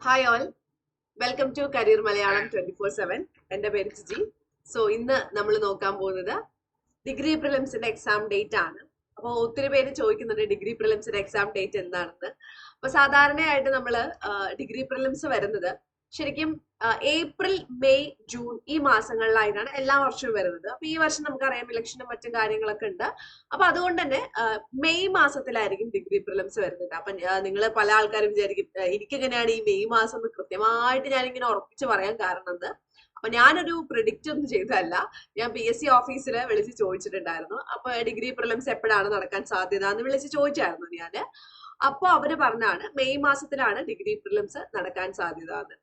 Hi all, welcome to career Malayalam 24/7. എൻ്റെ പേര് Jiji. So ഇന്ന് നമ്മൾ നോക്കാൻ പോകുന്നത് ഡിഗ്രി പ്രിലിംസിന്റെ എക്സാം ഡേറ്റ് ആണ്. അപ്പോൾ ഒത്തിരി പേര് ചോദിക്കുന്നുണ്ട് ഡിഗ്രി പ്രിലിംസിന്റെ എക്സാം ഡേറ്റ് എന്താണെന്ന്. അപ്പൊ സാധാരണയായിട്ട് നമ്മൾ ഡിഗ്രി പ്രിലിംസ് വരുന്നത് ശരിക്കും ഏപ്രിൽ, മെയ്, ജൂൺ ഈ മാസങ്ങളിലായിട്ടാണ് എല്ലാ വർഷവും വരുന്നത്. അപ്പൊ ഈ വർഷം നമുക്കറിയാം ഇലക്ഷനും മറ്റും കാര്യങ്ങളൊക്കെ ഉണ്ട്. അപ്പൊ അതുകൊണ്ട് തന്നെ മെയ് മാസത്തിലായിരിക്കും ഡിഗ്രി പ്രിലിംസ് വരുന്നത്. അപ്പൊ നിങ്ങൾ പല ആൾക്കാരും വിചാരിക്കും എനിക്കെങ്ങനെയാണ് ഈ മെയ് മാസം എന്ന് കൃത്യമായിട്ട് ഞാനിങ്ങനെ ഉറപ്പിച്ച് പറയാൻ കാരണം എന്ത്. അപ്പൊ ഞാനൊരു പ്രിഡിക്റ്റ് ഒന്നും ചെയ്തതല്ല, ഞാൻ PSC ഓഫീസിൽ വിളിച്ച് ചോദിച്ചിട്ടുണ്ടായിരുന്നു. അപ്പൊ ഡിഗ്രി പ്രിലിംസ് എപ്പോഴാണ് നടക്കാൻ സാധ്യത എന്ന് വിളിച്ച് ചോദിച്ചായിരുന്നു ഞാൻ. അപ്പൊ അവര് പറഞ്ഞാണ് മെയ് മാസത്തിലാണ് ഡിഗ്രി പ്രിലിംസ് നടക്കാൻ സാധ്യത എന്ന്.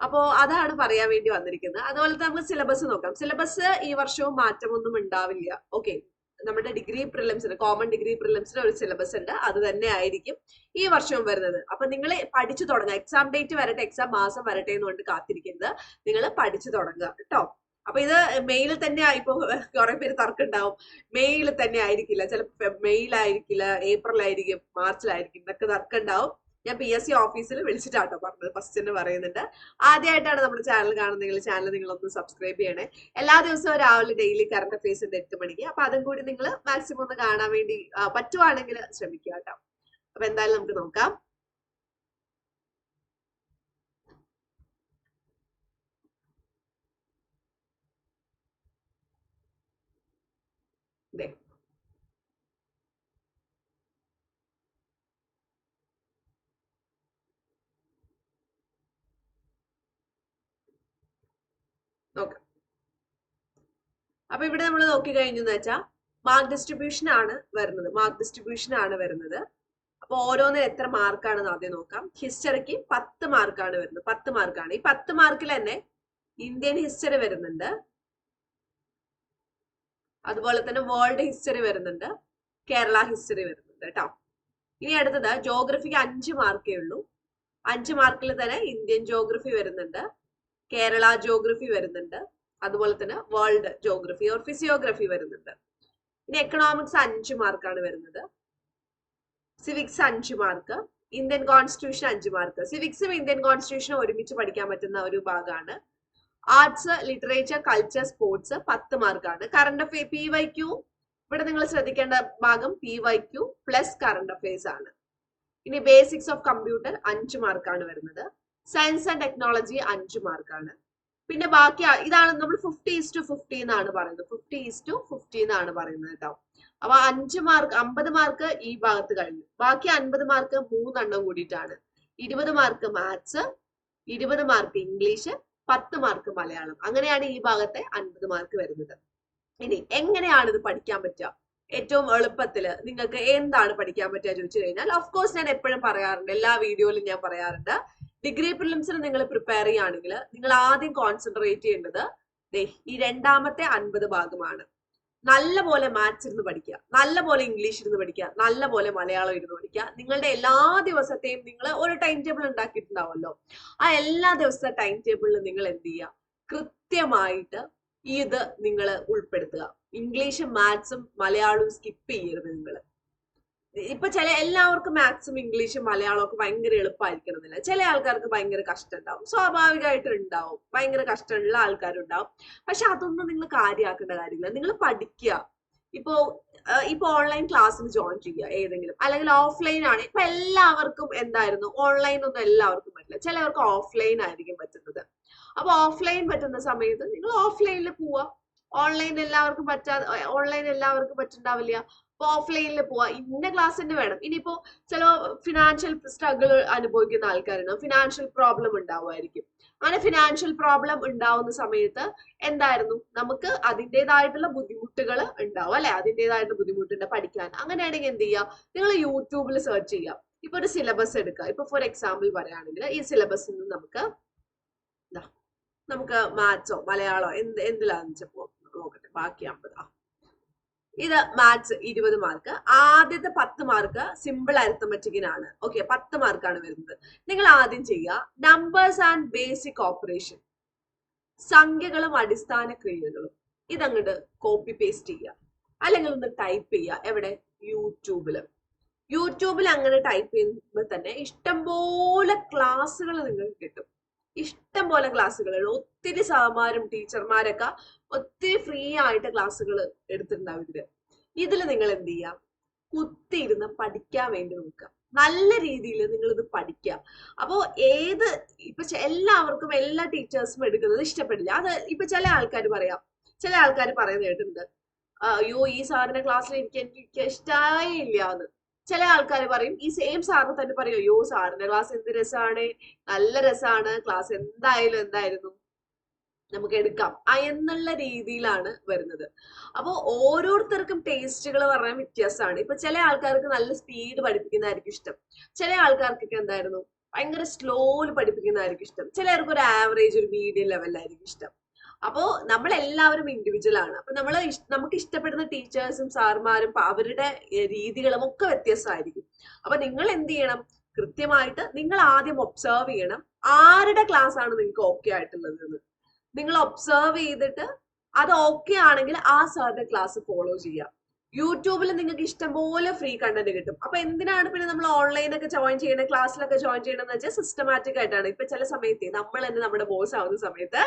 അപ്പോ അതാണ് പറയാൻ വേണ്ടി വന്നിരിക്കുന്നത്. അതുപോലെ നമുക്ക് സിലബസ് നോക്കാം. സിലബസ് ഈ വർഷവും മാറ്റമൊന്നും ഉണ്ടാവില്ല. ഓക്കെ, നമ്മുടെ ഡിഗ്രി പ്രിലിംസിന്, കോമൺ ഡിഗ്രി പ്രിലിംസിന് ഒരു സിലബസ് ഉണ്ട്, അത് തന്നെ ആയിരിക്കും ഈ വർഷവും വരുന്നത്. അപ്പൊ നിങ്ങൾ പഠിച്ചു തുടങ്ങുക. എക്സാം ഡേറ്റ് വരട്ടെ, എക്സാം മാസം വരട്ടെ എന്നുകൊണ്ട് കാത്തിരിക്കുന്നത്, നിങ്ങൾ പഠിച്ചു തുടങ്ങുക കേട്ടോ. അപ്പൊ ഇത് മെയിൽ തന്നെ ഇപ്പൊ കുറെ പേര് തർക്കുണ്ടാവും. മെയിൽ തന്നെ ആയിരിക്കില്ല, ചിലപ്പോൾ മെയിലായിരിക്കില്ല, ഏപ്രിലായിരിക്കും, മാർച്ചിലായിരിക്കും, ഇതൊക്കെ തർക്കുണ്ടാവും. ഞാൻ PSC ഓഫീസിൽ വിളിച്ചിട്ടാട്ടോ പറഞ്ഞത്, ഫസ്റ്റ് തന്നെ പറയുന്നുണ്ട്. ആദ്യമായിട്ടാണ് നമ്മുടെ ചാനൽ കാണുന്നതെങ്കിൽ ചാനൽ നിങ്ങളൊന്ന് സബ്സ്ക്രൈബ് ചെയ്യണേ. എല്ലാ ദിവസവും രാവിലെ ഡെയിലി കറണ്ട് അഫയേഴ്സിന്റെ 8 മണിക്ക്. അപ്പൊ അതും കൂടി നിങ്ങൾ മാക്സിമം ഒന്ന് കാണാൻ വേണ്ടി പറ്റുവാണെങ്കിൽ ശ്രമിക്കുക കേട്ടോ. അപ്പൊ എന്തായാലും നമുക്ക് നോക്കാം. നോക്കാം. അപ്പൊ ഇവിടെ നമ്മൾ നോക്കി കഴിഞ്ഞു വെച്ചാൽ മാർക്ക് ഡിസ്ട്രിബ്യൂഷൻ ആണ് വരുന്നത്. അപ്പൊ ഓരോന്നിനും എത്ര മാർക്കാണെന്ന് ആദ്യം നോക്കാം. ഹിസ്റ്ററിക്ക് 10 മാർക്കാണ് വരുന്നത്. 10 മാർക്കാണ്. ഈ 10 മാർക്കിൽ തന്നെ ഇന്ത്യൻ ഹിസ്റ്ററി വരുന്നുണ്ട്, അതുപോലെ തന്നെ വേൾഡ് ഹിസ്റ്ററി വരുന്നുണ്ട്, കേരള ഹിസ്റ്ററി വരുന്നുണ്ട് കേട്ടോ. ഇനി അടുത്തത് ജോഗ്രഫിക്ക് 5 മാർക്കേ ഉള്ളൂ. 5 മാർക്കിൽ തന്നെ ഇന്ത്യൻ ജോഗ്രഫി വരുന്നുണ്ട്, കേരള ജോഗ്രഫി വരുന്നുണ്ട്, അതുപോലെ തന്നെ വേൾഡ് ജോഗ്രഫി ഓർ ഫിസിയോഗ്രഫി വരുന്നുണ്ട്. ഇനി എക്കണോമിക്സ് 5 മാർക്കാണ് വരുന്നത്, civics 5 mark, Indian constitution 5 mark. സിവിക്സും ഇന്ത്യൻ കോൺസ്റ്റിറ്റ്യൂഷനും ഒരുമിച്ച് പഠിക്കാൻ പറ്റുന്ന ഒരു ഭാഗമാണ്. ആർട്സ്, ലിറ്ററേച്ചർ, കൾച്ചർ, സ്പോർട്സ് 10 മാർക്കാണ്. കറണ്ട് അഫെയർ PYQ, ഇവിടെ നിങ്ങൾ ശ്രദ്ധിക്കേണ്ട ഭാഗം PYQ പ്ലസ് കറണ്ട് അഫയേഴ്സ് ആണ്. ഇനി ബേസിക്സ് ഓഫ് കമ്പ്യൂട്ടർ 5 മാർക്കാണ് വരുന്നത്. സയൻസ് ആൻഡ് ടെക്നോളജി 5 മാർക്കാണ്. പിന്നെ ബാക്കി ഇതാണ് നമ്മൾ 50:50 എന്നാണ് പറയുന്നത്. 50:50 എന്നാണ് പറയുന്നത് കേട്ടോ. അപ്പൊ 5 മാർക്ക് 50 മാർക്ക് ഈ ഭാഗത്ത് കഴിഞ്ഞു. ബാക്കി 50 മാർക്ക് 3 എണ്ണം കൂടിയിട്ടാണ്. 20 mark maths, 20 mark English, 10 mark Malayalam. അങ്ങനെയാണ് ഈ ഭാഗത്തെ 50 മാർക്ക് വരുന്നത്. ഇനി എങ്ങനെയാണ് ഇത് പഠിക്കാൻ പറ്റുക? ഏറ്റവും എളുപ്പത്തില് നിങ്ങൾക്ക് എന്താണ് പഠിക്കാൻ പറ്റുക ചോദിച്ചു കഴിഞ്ഞാൽ, ഓഫ് കോഴ്സ് ഞാൻ എപ്പോഴും പറയാറുണ്ട്, എല്ലാ വീഡിയോയിലും ഞാൻ പറയാറുണ്ട്, ഡിഗ്രി പ്രിലിംസിന് നിങ്ങൾ പ്രിപ്പയർ ചെയ്യുകയാണെങ്കിൽ നിങ്ങൾ ആദ്യം കോൺസെൻട്രേറ്റ് ചെയ്യേണ്ടത് ഈ രണ്ടാമത്തെ 50 ഭാഗമാണ്. നല്ലപോലെ മാത്സ് ഇരുന്ന് പഠിക്കുക, നല്ലപോലെ ഇംഗ്ലീഷ് ഇരുന്ന് പഠിക്കുക, നല്ലപോലെ മലയാളം ഇരുന്ന് പഠിക്കുക. നിങ്ങളുടെ എല്ലാ ദിവസത്തെയും നിങ്ങൾ ഒരു ടൈം ടേബിൾ ഉണ്ടാക്കിയിട്ടുണ്ടാവുമല്ലോ, ആ എല്ലാ ദിവസത്തെ ടൈം ടേബിളിൽ നിങ്ങൾ എന്ത് ചെയ്യുക, കൃത്യമായിട്ട് ഇത് നിങ്ങൾ ഉൾപ്പെടുത്തുക. ഇംഗ്ലീഷും മാത്സും മലയാളവും സ്കിപ്പ് ചെയ്യരുത് നിങ്ങൾ. ഇപ്പൊ എല്ലാവർക്കും മാത്സും ഇംഗ്ലീഷും മലയാളവും ഒക്കെ ഭയങ്കര എളുപ്പമായിരിക്കണമെന്നില്ല. ചില ആൾക്കാർക്ക് ഭയങ്കര കഷ്ടം ഉണ്ടാവും, സ്വാഭാവികമായിട്ട് ഉണ്ടാവും, ഭയങ്കര കഷ്ടമുള്ള ആൾക്കാരുണ്ടാവും. പക്ഷെ അതൊന്നും നിങ്ങൾ കാര്യമാക്കേണ്ട കാര്യമില്ല. നിങ്ങൾ പഠിക്കുക. ഇപ്പൊ ഓൺലൈൻ ക്ലാസ്സിന് ജോയിൻ ചെയ്യുക ഏതെങ്കിലും, അല്ലെങ്കിൽ ഓഫ്ലൈൻ ആണ്. ഇപ്പൊ എല്ലാവർക്കും എന്തായിരുന്നു, ഓൺലൈൻ ഒന്നും എല്ലാവർക്കും പറ്റില്ല, ചിലവർക്ക് ഓഫ്ലൈൻ ആയിരിക്കും പറ്റുന്നത്. അപ്പൊ ഓഫ്ലൈൻ പറ്റുന്ന സമയത്ത് നിങ്ങൾ ഓഫ്ലൈനിൽ പോവുക. ഓൺലൈൻ എല്ലാവർക്കും പറ്റുണ്ടാവില്ല. അപ്പൊ ഓഫ്ലൈനിൽ പോവാ. ഇന്ന ക്ലാസ് തന്നെ വേണം. ഇനിയിപ്പോ ചില ഫിനാൻഷ്യൽ സ്ട്രഗിൾ അനുഭവിക്കുന്ന ആൾക്കാരുണ്ടാവും, ഫിനാൻഷ്യൽ പ്രോബ്ലം ഉണ്ടാവുമായിരിക്കും. അങ്ങനെ ഫിനാൻഷ്യൽ പ്രോബ്ലം ഉണ്ടാവുന്ന സമയത്ത് എന്തായിരുന്നു, നമുക്ക് അതിൻ്റെതായിട്ടുള്ള ബുദ്ധിമുട്ടുകൾ ഉണ്ടാവും അല്ലെ, അതിൻ്റെതായിട്ടുള്ള ബുദ്ധിമുട്ടുണ്ട് പഠിക്കാൻ. അങ്ങനെയാണെങ്കിൽ എന്ത് ചെയ്യുക, നിങ്ങൾ യൂട്യൂബിൽ സെർച്ച് ചെയ്യുക. ഇപ്പൊ ഒരു സിലബസ് എടുക്കുക. ഇപ്പൊ ഫോർ എക്സാമ്പിൾ പറയുകയാണെങ്കിൽ ഈ സിലബസിൽ നിന്ന് നമുക്ക് മാത്സോ മലയാളോ എന്തിലാന്ന് വെച്ചപ്പോ നോക്കട്ടെ. ബാക്കി 50. ഇത് മാത്സ് 20 മാർക്ക്. ആദ്യത്തെ 10 മാർക്ക് സിമ്പിൾ അരിത്തമെറ്റിക്കിനാണ്. ഓക്കെ, 10 മാർക്കാണ് വരുന്നത്. നിങ്ങൾ ആദ്യം ചെയ്യുക നമ്പേഴ്സ് ആൻഡ് ബേസിക് ഓപ്പറേഷൻ, സംഖ്യകളും അടിസ്ഥാന ക്രിയകളും. ഇതങ്ങോട്ട് കോപ്പി പേസ്റ്റ് ചെയ്യുക, അല്ലെങ്കിൽ ഒന്ന് ടൈപ്പ് ചെയ്യുക. എവിടെ? യൂട്യൂബില്. യൂട്യൂബിൽ അങ്ങനെ ടൈപ്പ് ചെയ്യുമ്പോൾ തന്നെ ഇഷ്ടംപോലെ ക്ലാസ്സുകൾ നിങ്ങൾക്ക് കിട്ടും. ഇഷ്ടംപോലെ ക്ലാസ്സുകൾ, ഒത്തിരി സാമാരും ടീച്ചർമാരൊക്കെ ഒത്തിരി ഫ്രീ ആയിട്ട് ക്ലാസ്സുകൾ എടുത്തിട്ടുണ്ടാവും ഇതിൽ നിങ്ങൾ എന്ത് ചെയ്യാം, കുത്തിയിരുന്ന് പഠിക്കാൻ വേണ്ടി നോക്കുക. നല്ല രീതിയിൽ നിങ്ങൾ ഇത് പഠിക്കുക. അപ്പോ ഇപ്പൊ എല്ലാവർക്കും എല്ലാ ടീച്ചേഴ്സും എടുക്കുന്നത് ഇഷ്ടപ്പെടില്ല. അത് ഇപ്പൊ ചില ആൾക്കാർ പറയുന്നത് കേട്ടിട്ടുണ്ട്, അയ്യോ ഈ സാറിന്റെ ക്ലാസ്സിൽ എനിക്ക് ഇഷ്ടമായി ഇല്ല എന്ന്. ചില ആൾക്കാർ പറയും, ഈ സെയിം സാറിന് തന്നെ പറയും, അയ്യോ സാറിന്റെ ക്ലാസ് എന്ത് രസമാണ്, നല്ല രസമാണ്, ക്ലാസ് എന്തായിരുന്നു നമുക്ക് എടുക്കാം എന്നുള്ള രീതിയിലാണ് വരുന്നത്. അപ്പോൾ ഓരോരുത്തർക്കും ടേസ്റ്റുകൾ പറഞ്ഞാൽ വ്യത്യാസമാണ്. ഇപ്പൊ ചില ആൾക്കാർക്ക് നല്ല സ്പീഡ് പഠിപ്പിക്കുന്നതായിരിക്കും ഇഷ്ടം, ചില ആൾക്കാർക്കൊക്കെ എന്തായിരുന്നു ഭയങ്കര സ്ലോയിൽ പഠിപ്പിക്കുന്നതായിരിക്കും ഇഷ്ടം, ചിലർക്ക് ഒരു ആവറേജ് ഒരു മീഡിയം ലെവലിലായിരിക്കും ഇഷ്ടം. അപ്പോ നമ്മൾ എല്ലാവരും ഇൻഡിവിജ്വൽ ആണ്. അപ്പൊ നമുക്ക് ഇഷ്ടപ്പെടുന്ന ടീച്ചേഴ്സും സാർമാരും അവരുടെ രീതികളും ഒക്കെ വ്യത്യസ്തമായിരിക്കും. അപ്പൊ നിങ്ങൾ എന്ത് ചെയ്യണം, കൃത്യമായിട്ട് നിങ്ങൾ ആദ്യം ഒബ്സർവ് ചെയ്യണം ആരുടെ ക്ലാസ് ആണ് നിങ്ങൾക്ക് ഓക്കെ ആയിട്ടുള്ളത് എന്ന്. നിങ്ങൾ ഒബ്സർവ് ചെയ്തിട്ട് അത് ഓക്കെ ആണെങ്കിൽ ആ സാറിന്റെ ക്ലാസ് ഫോളോ ചെയ്യാം. യൂട്യൂബിൽ നിങ്ങൾക്ക് ഇഷ്ടംപോലെ ഫ്രീ കണ്ടന്റ് കിട്ടും. അപ്പൊ എന്തിനാണ് പിന്നെ നമ്മൾ ഓൺലൈനൊക്കെ ജോയിൻ ചെയ്യണത്, ക്ലാസ്സിലൊക്കെ ജോയിൻ ചെയ്യണമെന്ന് വെച്ചാൽ സിസ്റ്റമാറ്റിക് ആയിട്ടാണ്. ഇപ്പൊ ചില സമയത്ത് നമ്മൾ തന്നെ നമ്മുടെ ബോസ് ആവുന്ന സമയത്ത്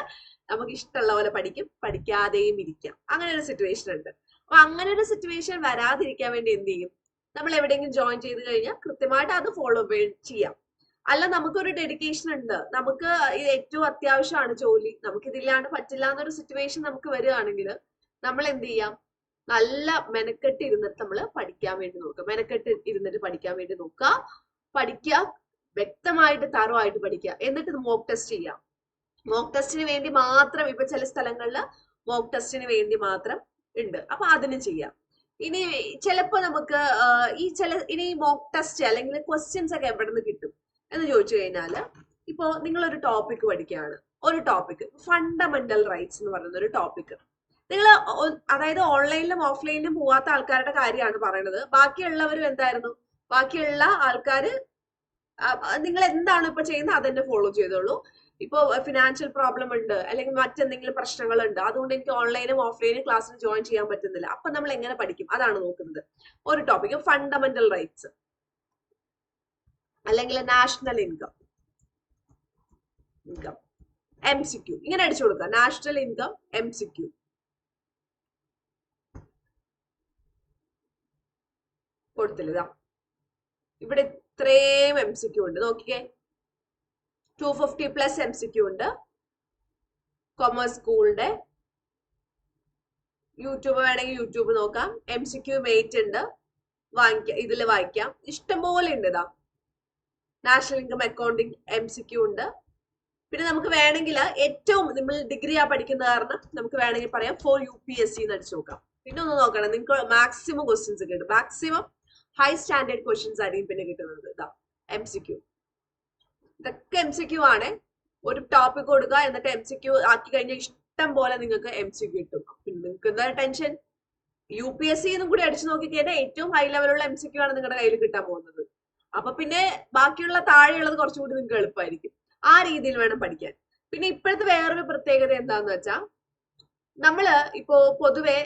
നമുക്ക് ഇഷ്ടമുള്ള പോലെ പഠിക്കും, പഠിക്കാതെയും ഇരിക്കാം. അങ്ങനെ ഒരു സിറ്റുവേഷൻ ഉണ്ട്. അപ്പൊ അങ്ങനെ ഒരു സിറ്റുവേഷൻ വരാതിരിക്കാൻ വേണ്ടി എന്ത് ചെയ്യും, നമ്മൾ എവിടെയെങ്കിലും ജോയിൻ ചെയ്ത് കഴിഞ്ഞാൽ കൃത്യമായിട്ട് അത് ഫോളോ ചെയ്യാം. അല്ല നമുക്കൊരു ഡെഡിക്കേഷൻ ഉണ്ട്, നമുക്ക് ഇത് ഏറ്റവും അത്യാവശ്യമാണ് ജോലി, നമുക്കിതില്ലാണ്ട് പറ്റില്ല എന്നൊരു സിറ്റുവേഷൻ നമുക്ക് വരികയാണെങ്കിൽ നമ്മൾ എന്ത് ചെയ്യാം, നല്ല മെനക്കെട്ട് ഇരുന്നിട്ട് നമ്മൾ പഠിക്കാൻ വേണ്ടി നോക്കുക. മെനക്കെട്ട് ഇരുന്നിട്ട് പഠിക്കാൻ വേണ്ടി നോക്കുക. പഠിക്കുക, വ്യക്തമായിട്ട് തറവായിട്ട് പഠിക്കുക. എന്നിട്ട് മോക്ക് ടെസ്റ്റ് ചെയ്യാം. മോക്ക് ടെസ്റ്റിന് വേണ്ടി മാത്രം ഇപ്പൊ ചില സ്ഥലങ്ങളിൽ മോക്ക് ടെസ്റ്റിന് വേണ്ടി മാത്രം ഉണ്ട്. അപ്പൊ അതിന് ചെയ്യാം. ഇനി ചിലപ്പോ നമുക്ക് ഇനി മോക്ക് ടെസ്റ്റ് അല്ലെങ്കിൽ ക്വസ്റ്റ്യൻസ് ഒക്കെ എവിടെ നിന്ന് കിട്ടും എന്ന് ചോദിച്ചു കഴിഞ്ഞാല്, ഇപ്പോ നിങ്ങളൊരു ടോപ്പിക് പഠിക്കുകയാണ്, ഒരു ടോപ്പിക് ഫണ്ടമെന്റൽ റൈറ്റ്സ് എന്ന് പറയുന്ന ഒരു ടോപ്പിക്. നിങ്ങൾ അതായത് ഓൺലൈനിലും ഓഫ്ലൈനിലും പോവാത്ത ആൾക്കാരുടെ കാര്യമാണ് പറയുന്നത്. ബാക്കിയുള്ളവരും എന്തായിരുന്നു, ബാക്കിയുള്ള ആൾക്കാര് നിങ്ങൾ എന്താണ് ഇപ്പൊ ചെയ്യുന്നത് അതെന്നെ ഫോളോ ചെയ്തോളൂ. ഇപ്പൊ ഫിനാൻഷ്യൽ പ്രോബ്ലം ഉണ്ട്, അല്ലെങ്കിൽ മറ്റെന്തെങ്കിലും പ്രശ്നങ്ങളുണ്ട്, അതുകൊണ്ട് എനിക്ക് ഓൺലൈനും ഓഫ്ലൈനും ക്ലാസ്സിൽ ജോയിൻ ചെയ്യാൻ പറ്റുന്നില്ല. അപ്പൊ നമ്മൾ എങ്ങനെ പഠിക്കും, അതാണ് നോക്കുന്നത്. ഒരു ടോപ്പിക് ഫണ്ടമെന്റൽ റൈറ്റ്സ് അല്ലെങ്കിൽ നാഷണൽ ഇൻകം MCQ ഇങ്ങനെ അടിച്ചു കൊടുക്കുക. National income MCQ. കൊടുത്തില്ല, ഇവിടെ ഇത്രയും MCQ ഉണ്ട്. നോക്കിക്കേ, 250+ MCQ ഉണ്ട്. കൊമേഴ്സ് സ്കൂളിന്റെ യൂട്യൂബ് വേണമെങ്കിൽ യൂട്യൂബ് നോക്കാം. MCQ മേറ്റ് ഉണ്ട്, ഇതിൽ വായിക്കാം. ഇഷ്ടംപോലെ ഉണ്ട്. ഇതാ നാഷണൽ ഇൻകം അക്കൗണ്ടിങ് MCQ ഉണ്ട്. പിന്നെ നമുക്ക് വേണമെങ്കിൽ ഏറ്റവും നമ്മൾ ഡിഗ്രി പഠിക്കുന്ന കാരണം നമുക്ക് വേണമെങ്കിൽ പറയാം ഫോർ UPSC എന്ന് അടിച്ചു നോക്കാം. പിന്നെ ഒന്ന് നോക്കണം, നിങ്ങൾക്ക് മാക്സിമം ക്വസ്റ്റ്യൻസ് കിട്ടും. മാക്സിമം ഹൈ സ്റ്റാൻഡേർഡ് ക്വസ്റ്റ്യൻസ് ആയിരിക്കും പിന്നെ കിട്ടുന്നത്. ഇതാ MCQ, ഇതൊക്കെ MCQ ആണ്. ഒരു ടോപ്പിക് കൊടുക്കുക, എന്നിട്ട് MCQ ആക്കി കഴിഞ്ഞാൽ ഇഷ്ടം പോലെ നിങ്ങൾക്ക് MCQ കിട്ടും. പിന്നെ നിങ്ങൾക്ക് എന്താ ടെൻഷൻ, UPSC എന്നും കൂടി അടിച്ചു നോക്കിക്കഴിഞ്ഞാൽ ഏറ്റവും ഹൈ ലെവലുള്ള MCQ ആണ് നിങ്ങളുടെ കയ്യിൽ കിട്ടാൻ പോകുന്നത്. അപ്പൊ പിന്നെ ബാക്കിയുള്ള താഴെയുള്ളത് കുറച്ചുകൂടി നിങ്ങൾക്ക് എളുപ്പമായിരിക്കും. ആ രീതിയിൽ വേണം പഠിക്കാൻ. പിന്നെ ഇപ്പോഴത്തെ വേറൊരു പ്രത്യേകത എന്താന്ന് വെച്ചാൽ, നമ്മള് ഇപ്പോ പൊതുവെ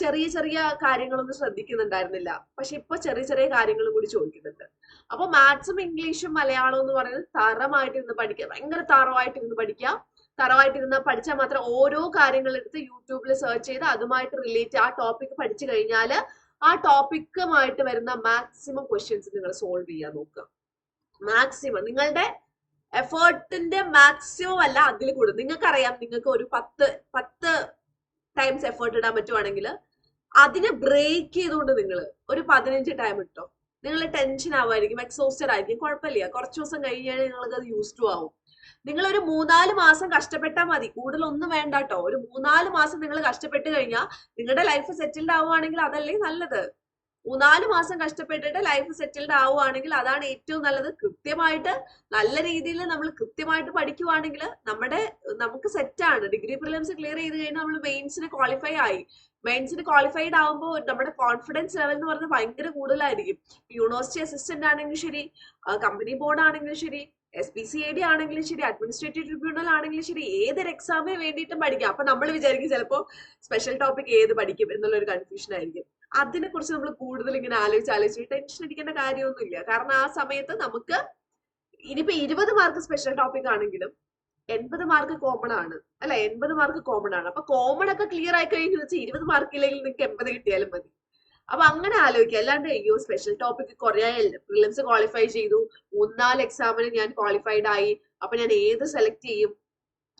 ചെറിയ ചെറിയ കാര്യങ്ങളൊന്നും ശ്രദ്ധിക്കുന്നുണ്ടായിരുന്നില്ല, പക്ഷെ ഇപ്പൊ ചെറിയ ചെറിയ കാര്യങ്ങളും കൂടി ചോദിക്കുന്നുണ്ട്. അപ്പൊ മാത്സും ഇംഗ്ലീഷും മലയാളവും എന്ന് പറയുന്നത് തറമായിട്ടിരുന്ന് പഠിക്കുക, ഭയങ്കര തറവായിട്ടിരുന്ന് പഠിക്കുക. തറവായിട്ടിരുന്ന് പഠിച്ചാൽ മാത്രം ഓരോ കാര്യങ്ങളെടുത്ത് യൂട്യൂബിൽ സെർച്ച് ചെയ്ത് അതുമായിട്ട് റിലേറ്റ് ആ ടോപ്പിക് പഠിച്ചു കഴിഞ്ഞാൽ ആ ടോപ്പിക്കുമായിട്ട് വരുന്ന മാക്സിമം ക്വസ്റ്റ്യൻസ് നിങ്ങൾ സോൾവ് ചെയ്യാൻ നോക്കുക. മാക്സിമം നിങ്ങളുടെ എഫേർട്ടിന്റെ മാക്സിമം അല്ല, അതിൽ കൂടുതൽ. നിങ്ങൾക്കറിയാം, നിങ്ങൾക്ക് ഒരു 10 ടൈംസ് എഫേർട്ട് ഇടാൻ പറ്റുവാണെങ്കിൽ അതിനെ ബ്രേക്ക് ചെയ്തുകൊണ്ട് നിങ്ങൾ ഒരു 15 ടൈം ഇട്ടോ. നിങ്ങൾ ടെൻഷൻ ആവുമായിരിക്കും, എക്സോസ്റ്റഡ് ആയിരിക്കും, കുഴപ്പമില്ല, കുറച്ച് ദിവസം കഴിഞ്ഞാൽ നിങ്ങൾക്ക് അത് യൂസ് ടു ആവും. നിങ്ങൾ ഒരു 3-4 മാസം കഷ്ടപ്പെട്ടാൽ മതി, കൂടുതൽ ഒന്നും വേണ്ട കേട്ടോ. ഒരു 3-4 മാസം നിങ്ങൾ കഷ്ടപ്പെട്ട് കഴിഞ്ഞാൽ നിങ്ങളുടെ ലൈഫ് സെറ്റിൽഡ് ആവുകയാണെങ്കിൽ അതല്ലേ നല്ലത്. 3-4 മാസം കഷ്ടപ്പെട്ടിട്ട് ലൈഫ് സെറ്റിൽഡ് ആവുകയാണെങ്കിൽ അതാണ് ഏറ്റവും നല്ലത്. കൃത്യമായിട്ട് നല്ല രീതിയിൽ നമ്മൾ കൃത്യമായിട്ട് പഠിക്കുവാണെങ്കിൽ നമുക്ക് സെറ്റാണ്. ഡിഗ്രി പ്രിലിംസ് ക്ലിയർ ചെയ്ത് കഴിഞ്ഞാൽ നമ്മൾ മെയിൻസിന് ക്വാളിഫൈ ആയി. മെയിൻസിന് ക്വാളിഫൈഡ് ആവുമ്പോൾ നമ്മുടെ കോൺഫിഡൻസ് ലെവൽ എന്ന് പറഞ്ഞാൽ ഭയങ്കര കൂടുതലായിരിക്കും. യൂണിവേഴ്സിറ്റി അസിസ്റ്റന്റ് ആണെങ്കിലും ശരി, കമ്പനി ബോർഡ് ആണെങ്കിലും ശരി, SPCAD ആണെങ്കിലും ശരി, അഡ്മിനിസ്ട്രേറ്റീവ് ട്രിബ്യൂണൽ ആണെങ്കിലും ശരി, ഏതൊരു എക്സാമിന് വേണ്ടിയിട്ടും പഠിക്കാം. അപ്പൊ നമ്മൾ വിചാരിക്കും ചിലപ്പോൾ സ്പെഷ്യൽ ടോപ്പിക് ഏത് പഠിക്കും എന്നുള്ളൊരു കൺഫ്യൂഷൻ ആയിരിക്കും. അതിനെ കുറിച്ച് നമ്മൾ കൂടുതൽ ഇങ്ങനെ ആലോചിച്ച് ടെൻഷൻ അടിക്കേണ്ട കാര്യമൊന്നുമില്ല. കാരണം ആ സമയത്ത് നമുക്ക് ഇനിയിപ്പോ 20 മാർക്ക് സ്പെഷ്യൽ ടോപ്പിക് ആണെങ്കിലും 80 മാർക്ക് കോമൺ ആണ്, അല്ല 80 മാർക്ക് കോമൺ ആണ്. അപ്പൊ കോമൺ ഒക്കെ ക്ലിയർ ആയി കഴിഞ്ഞു വെച്ചാൽ 20 മാർക്കില്ലെങ്കിൽ നിങ്ങൾക്ക് 80 കിട്ടിയാലും മതി. അപ്പൊ അങ്ങനെ ആലോചിക്കുക. അല്ലാണ്ട് അയ്യോ സ്പെഷ്യൽ ടോപ്പിക് കുറേ പ്രിലിംസ് ക്വാളിഫൈ ചെയ്തു, 3-4 എക്സാമിന് ഞാൻ ക്വാളിഫൈഡ് ആയി, അപ്പൊ ഞാൻ ഏത് സെലക്ട് ചെയ്യും,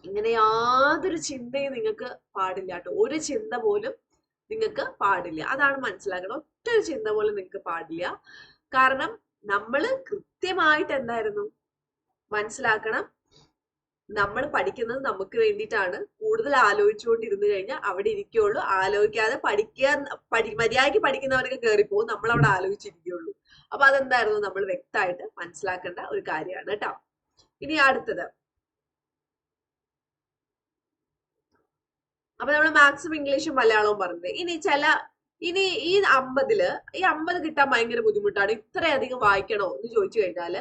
ഇങ്ങനെ യാതൊരു ചിന്തയും നിങ്ങൾക്ക് പാടില്ല കേട്ടോ. ഒരു ചിന്ത പോലും നിങ്ങൾക്ക് പാടില്ല. അതാണ് മനസ്സിലാക്കണം. ഒറ്റൊരു ചിന്ത പോലും നിങ്ങൾക്ക് പാടില്ല. കാരണം നമ്മൾ കൃത്യമായിട്ട് എന്തായിരുന്നു മനസ്സിലാക്കണം, നമ്മൾ പഠിക്കുന്നത് നമുക്ക് വേണ്ടിയിട്ടാണ്. കൂടുതൽ ആലോചിച്ചുകൊണ്ടിരുന്നു കഴിഞ്ഞാൽ അവിടെ ഇരിക്കുള്ളൂ. ആലോചിക്കാതെ മര്യാദയ്ക്ക് പഠിക്കുന്നവരൊക്കെ കയറിപ്പോവും, നമ്മൾ അവിടെ ആലോചിച്ചിരിക്കുള്ളൂ. അപ്പൊ അതെന്തായിരുന്നു നമ്മൾ വ്യക്തമായിട്ട് മനസ്സിലാക്കേണ്ട ഒരു കാര്യമാണ് കേട്ടോ. ഇനി അടുത്തത്, അപ്പൊ നമ്മൾ മാത്സും ഇംഗ്ലീഷും മലയാളവും പറഞ്ഞത്. ഇനി ഈ 50 കിട്ടാൻ ഭയങ്കര ബുദ്ധിമുട്ടാണ്, ഇത്രയധികം വായിക്കണോ എന്ന് ചോദിച്ചു കഴിഞ്ഞാല്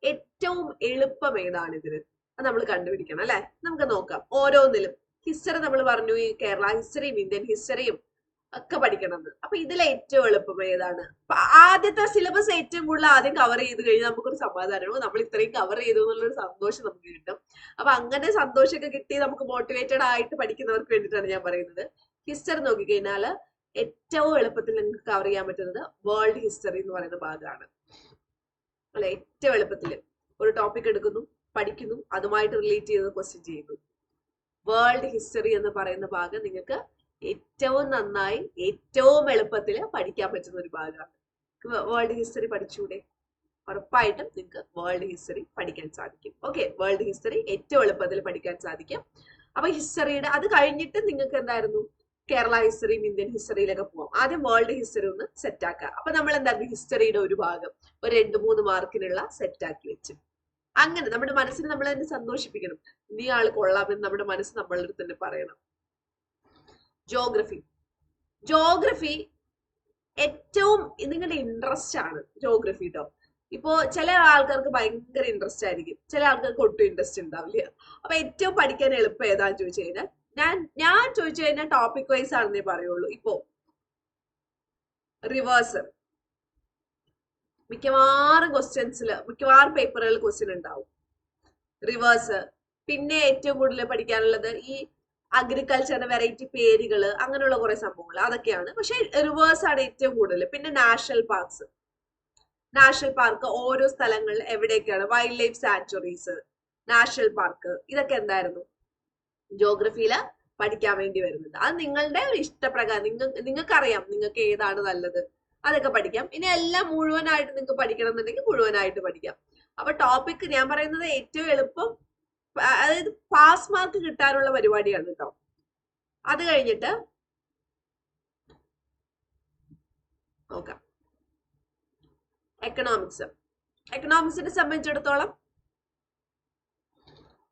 ഏറ്റവും എളുപ്പം ഏതാണ് ഇതിന് അത് നമ്മൾ കണ്ടുപിടിക്കണം അല്ലെ. നമുക്ക് നോക്കാം ഓരോന്നിലും. ഹിസ്റ്ററി നമ്മൾ പറഞ്ഞു, ഈ കേരള ഹിസ്റ്ററിയും ഇന്ത്യൻ ഹിസ്റ്ററിയും ഒക്കെ പഠിക്കണമെന്ന്. അപ്പൊ ഇതിലെ ഏറ്റവും എളുപ്പം ഏതാണ്? ആദ്യത്തെ സിലബസ് ഏറ്റവും കൂടുതൽ ആദ്യം കവർ ചെയ്ത് കഴിഞ്ഞാൽ നമുക്കൊരു സമാധാനമാണ്, നമ്മൾ ഇത്രയും കവർ ചെയ്തു എന്നുള്ളൊരു സന്തോഷം നമുക്ക് കിട്ടും. അപ്പൊ അങ്ങനെ സന്തോഷമൊക്കെ കിട്ടി നമുക്ക് മോട്ടിവേറ്റഡ് ആയിട്ട് പഠിക്കുന്നവർക്ക് വേണ്ടിയിട്ടാണ് ഞാൻ പറയുന്നത്. ഹിസ്റ്ററി നോക്കിക്കഴിഞ്ഞാല് ഏറ്റവും എളുപ്പത്തിൽ നിങ്ങൾക്ക് കവർ ചെയ്യാൻ പറ്റുന്നത് വേൾഡ് ഹിസ്റ്ററി എന്ന് പറയുന്ന ഭാഗമാണ് അല്ലെ. ഏറ്റവും എളുപ്പത്തിൽ ഒരു ടോപ്പിക് എടുക്കുന്നു, പഠിക്കുന്നു, അതുമായിട്ട് റിലേറ്റ് ചെയ്ത് ക്വസ്റ്റ്യൻ ചെയ്യുന്നു. വേൾഡ് ഹിസ്റ്ററി എന്ന് പറയുന്ന ഭാഗം നിങ്ങൾക്ക് ഏറ്റവും നന്നായി ഏറ്റവും എളുപ്പത്തിൽ പഠിക്കാൻ പറ്റുന്ന ഒരു ഭാഗമാണ്. വേൾഡ് ഹിസ്റ്ററി പഠിച്ചൂടെ? ഉറപ്പായിട്ടും നിങ്ങൾക്ക് വേൾഡ് ഹിസ്റ്ററി പഠിക്കാൻ സാധിക്കും. ഓക്കെ, വേൾഡ് ഹിസ്റ്ററി ഏറ്റവും എളുപ്പത്തിൽ പഠിക്കാൻ സാധിക്കും. അപ്പൊ ഹിസ്റ്ററിയുടെ അത് കഴിഞ്ഞിട്ട് നിങ്ങൾക്ക് എന്തായിരുന്നു കേരള ഹിസ്റ്ററിയും ഇന്ത്യൻ ഹിസ്റ്ററിയിലൊക്കെ പോവാം. ആദ്യം വേൾഡ് ഹിസ്റ്ററി ഒന്ന് സെറ്റാക്കുക. അപ്പൊ നമ്മൾ എന്തായിരുന്നു ഹിസ്റ്ററിയുടെ ഒരു ഭാഗം ഒരു 2-3 മാർക്കിനുള്ള സെറ്റാക്കി വെച്ചു. അങ്ങനെ നമ്മുടെ മനസ്സിന് നമ്മൾ തന്നെ സന്തോഷിപ്പിക്കണം, നീ ആള് കൊള്ളാമെന്ന് നമ്മുടെ മനസ്സ് നമ്മളുടെ അടുത്ത് തന്നെ പറയണം. ജോഗ്രഫി ഏറ്റവും നിങ്ങളുടെ ഇൻട്രസ്റ്റ് ആണ് ജോഗ്രഫി കേട്ടോ. ഇപ്പോ ചില ആൾക്കാർക്ക് ഭയങ്കര ഇൻട്രസ്റ്റ് ആയിരിക്കും, ചില ആൾക്കാർക്ക് ഒട്ടും ഇൻട്രസ്റ്റ് ഉണ്ടാവില്ല. അപ്പൊ ഏറ്റവും പഠിക്കാൻ എളുപ്പം ഏതാന്ന് ചോദിച്ചു കഴിഞ്ഞാൽ ഞാൻ ചോദിച്ചു കഴിഞ്ഞാൽ ടോപ്പിക് വൈസ് ആണെന്നേ പറയുള്ളൂ. ഇപ്പോ റിവേഴ്സ് മിക്കവാറും പേപ്പറുകളിൽ ക്വസ്റ്റ്യൻ ഉണ്ടാവും റിവേഴ്സ്. പിന്നെ ഏറ്റവും കൂടുതൽ പഠിക്കാനുള്ളത് ഈ അഗ്രികൾച്ചറിന്റെ വെറൈറ്റി പേരുകള്, അങ്ങനെയുള്ള കുറെ സംഭവങ്ങൾ, അതൊക്കെയാണ്. പക്ഷെ റിവേഴ്സ് ആണ് ഏറ്റവും കൂടുതൽ. പിന്നെ നാഷണൽ പാർക്ക് ഓരോ സ്ഥലങ്ങളിൽ എവിടെയൊക്കെയാണ്, wild life sanctuaries, national park, ഇതൊക്കെ എന്തായിരുന്നു ജോഗ്രഫിയില് പഠിക്കാൻ വേണ്ടി വരുന്നത്. അത് നിങ്ങളുടെ ഒരു ഇഷ്ടപ്രകാരം നിങ്ങൾക്കറിയാം നിങ്ങൾക്ക് ഏതാണ് നല്ലത്, അതൊക്കെ പഠിക്കാം. ഇനി എല്ലാം മുഴുവനായിട്ട് നിങ്ങൾക്ക് പഠിക്കണം എന്നുണ്ടെങ്കിൽ മുഴുവനായിട്ട് പഠിക്കാം. അപ്പൊ ടോപ്പിക് ഞാൻ പറയുന്നത് ഏറ്റവും എളുപ്പം, അതായത് പാസ് മാർക്ക് കിട്ടാനുള്ള പരിപാടിയാണ് കേട്ടോ. അത് കഴിഞ്ഞിട്ട് നോക്കാം എക്കണോമിക്സിനെ സംബന്ധിച്ചിടത്തോളം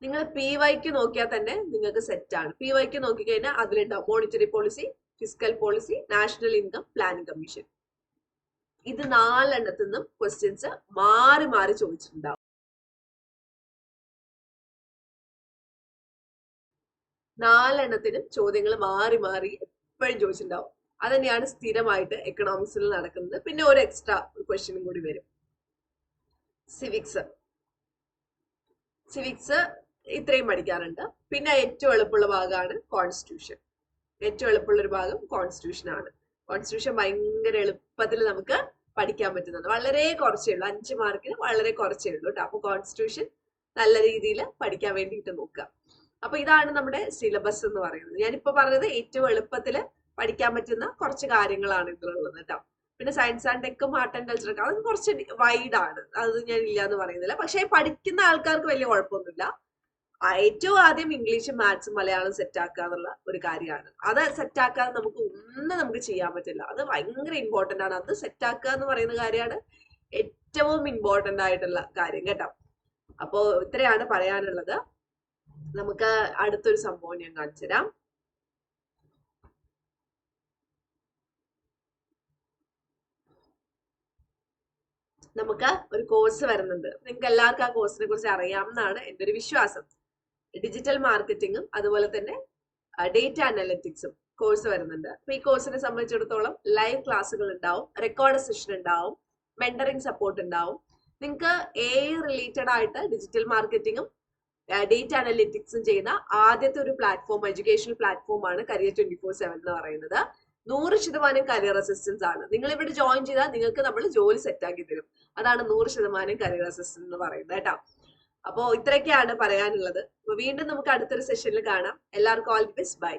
നിങ്ങൾ PYQ നോക്കിയാൽ തന്നെ നിങ്ങൾക്ക് സെറ്റാണ്. PYQ നോക്കിക്കഴിഞ്ഞാൽ അതിലുണ്ടാവും monetary policy, fiscal policy, national income planning commission. ഇത് 4 എണ്ണത്തിൽ നിന്നും ക്വസ്റ്റ്യൻസ് മാറി മാറി ചോദിച്ചിട്ടുണ്ടാവും. 4 എണ്ണത്തിനും ചോദ്യങ്ങൾ മാറി മാറി എപ്പോഴും ചോദിച്ചിട്ടുണ്ടാവും. അത് തന്നെയാണ് സ്ഥിരമായിട്ട് എക്കണോമിക്സിൽ നടക്കുന്നത്. പിന്നെ ഒരു എക്സ്ട്രാ ക്വസ്റ്റ്യനും കൂടി വരും. സിവിക്സ് ഇത്രയും പഠിക്കാറുണ്ട്. പിന്നെ ഏറ്റവും എളുപ്പമുള്ള ഭാഗമാണ് കോൺസ്റ്റിറ്റ്യൂഷൻ. ഏറ്റവും എളുപ്പമുള്ള ഒരു ഭാഗം കോൺസ്റ്റിറ്റ്യൂഷൻ ആണ്. കോൺസ്റ്റിറ്റ്യൂഷൻ ഭയങ്കര എളുപ്പത്തിൽ നമുക്ക് പഠിക്കാൻ പറ്റുന്നത്. വളരെ കുറച്ചേ ഉള്ളൂ, 5 മാർക്കിന് വളരെ കുറച്ചേ ഉള്ളൂ കേട്ടോ. അപ്പൊ കോൺസ്റ്റിറ്റ്യൂഷൻ നല്ല രീതിയിൽ പഠിക്കാൻ വേണ്ടിയിട്ട് നോക്കുക. അപ്പൊ ഇതാണ് നമ്മുടെ സിലബസ് എന്ന് പറയുന്നത്. ഞാനിപ്പോ പറഞ്ഞത് ഏറ്റവും എളുപ്പത്തിൽ പഠിക്കാൻ പറ്റുന്ന കുറച്ച് കാര്യങ്ങളാണ് ഇതിലുള്ളത് കേട്ടോ. പിന്നെ സയൻസ് ആൻഡ് ടെക്കും ആർട്ട് ആൻഡ് കൾച്ചറൊക്കെ അത് കുറച്ച് വൈഡ് ആണ്, അത് ഞാൻ ഇല്ല എന്ന് പറയുന്നില്ല. പക്ഷെ പഠിക്കുന്ന ആൾക്കാർക്ക് വലിയ കുഴപ്പമൊന്നുമില്ല. ഏറ്റവും ആദ്യം ഇംഗ്ലീഷും മാത്സും മലയാളം സെറ്റ് ആക്കുക എന്നുള്ള ഒരു കാര്യമാണ്. അത് സെറ്റ് ആക്കാതെ നമുക്ക് ചെയ്യാൻ പറ്റില്ല. അത് ഭയങ്കര ഇമ്പോർട്ടന്റ് ആണ്. അത് സെറ്റ് ആക്കുക എന്ന് പറയുന്ന കാര്യമാണ് ഏറ്റവും ഇമ്പോർട്ടന്റ് ആയിട്ടുള്ള കാര്യം കേട്ടോ. അപ്പോ ഇത്രയാണ് പറയാനുള്ളത്. നമുക്ക് അടുത്തൊരു സംഭവം ഞാൻ കാണിച്ചു തരാം. നമുക്ക് ഒരു കോഴ്സ് വരുന്നുണ്ട്. നിങ്ങൾക്ക് എല്ലാവർക്കും ആ കോഴ്സിനെ കുറിച്ച് അറിയാമെന്നാണ് എൻ്റെ ഒരു വിശ്വാസം. ഡിജിറ്റൽ മാർക്കറ്റിങ്ങും അതുപോലെ തന്നെ ഡേറ്റ അനലിറ്റിക്സും കോഴ്സ് വരുന്നുണ്ട്. അപ്പൊ ഈ കോഴ്സിനെ സംബന്ധിച്ചിടത്തോളം ലൈവ് ക്ലാസ്സുകൾ ഉണ്ടാവും, റെക്കോർഡ് സെഷൻ ഉണ്ടാവും, മെന്ററിംഗ് സപ്പോർട്ട് ഉണ്ടാവും. നിങ്ങൾക്ക് AI റിലേറ്റഡ് ആയിട്ട് ഡിജിറ്റൽ മാർക്കറ്റിംഗും ഡേറ്റ അനലിറ്റിക്സും ചെയ്യുന്ന ആദ്യത്തെ ഒരു പ്ലാറ്റ്ഫോം, എഡ്യൂക്കേഷണൽ പ്ലാറ്റ്ഫോമാണ് കരിയർ 24/7 എന്ന് പറയുന്നത്. 100% കരിയർ അസിസ്റ്റൻസ് ആണ്. നിങ്ങൾ ഇവിടെ ജോയിൻ ചെയ്താൽ നിങ്ങൾക്ക് നമ്മൾ ജോലി സെറ്റ് ആക്കി തരും. അതാണ് 100% കരിയർ അസിസ്റ്റൻസ് എന്ന് പറയുന്നത് കേട്ടോ. അപ്പോ ഇത്രയൊക്കെയാണ് പറയാനുള്ളത്. അപ്പൊ വീണ്ടും നമുക്ക് അടുത്തൊരു സെഷനിൽ കാണാം. എല്ലാവർക്കും ഓൾ ദി ബെസ്റ്റ്. ബൈ.